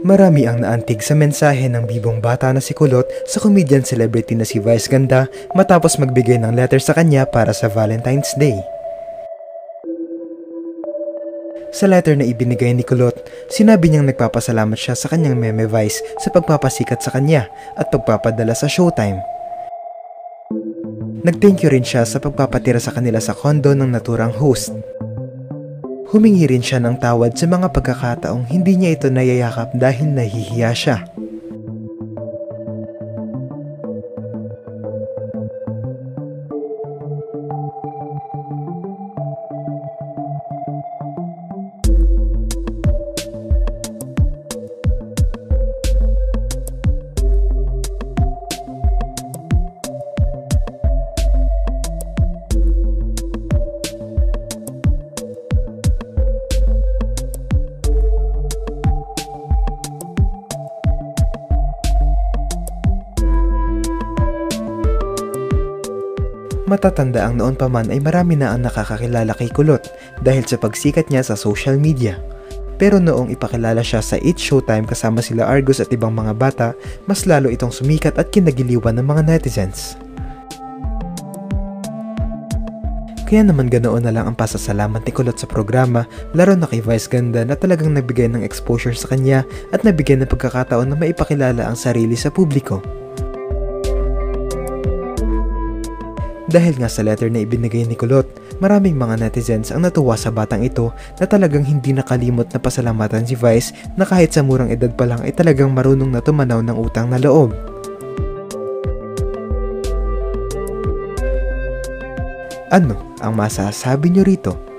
Marami ang naantig sa mensahe ng bibong bata na si Kulot sa comedian celebrity na si Vice Ganda matapos magbigay ng letter sa kanya para sa Valentine's Day. Sa letter na ibinigay ni Kulot, sinabi niyang nagpapasalamat siya sa kanyang meme Vice sa pagpapasikat sa kanya at pagpapadala sa Showtime. Nag-thank you rin siya sa pagpapatira sa kanila sa condo ng naturang host. Humingi rin siya ng tawad sa mga pagkakataong hindi niya ito nayayakap dahil nahihiya siya. Matatanda ang noon pa man ay marami na ang nakakakilala kay Kulot dahil sa pagsikat niya sa social media. Pero noong ipakilala siya sa It's Showtime kasama sila Argus at ibang mga bata, mas lalo itong sumikat at kinagiliwan ng mga netizens. Kaya naman ganoon na lang ang pasasalamat ni Kulot sa programa, laro na kay Vice Ganda na talagang nabigay ng exposure sa kanya at nabigyan ng pagkakataon na maipakilala ang sarili sa publiko. Dahil nga sa letter na ibinigay ni Kulot, maraming mga netizens ang natuwa sa batang ito na talagang hindi nakalimot na pasalamatan si Vice na kahit sa murang edad pa lang ay talagang marunong na tumanaw ng utang na loob. Ano ang masasabi nyo rito?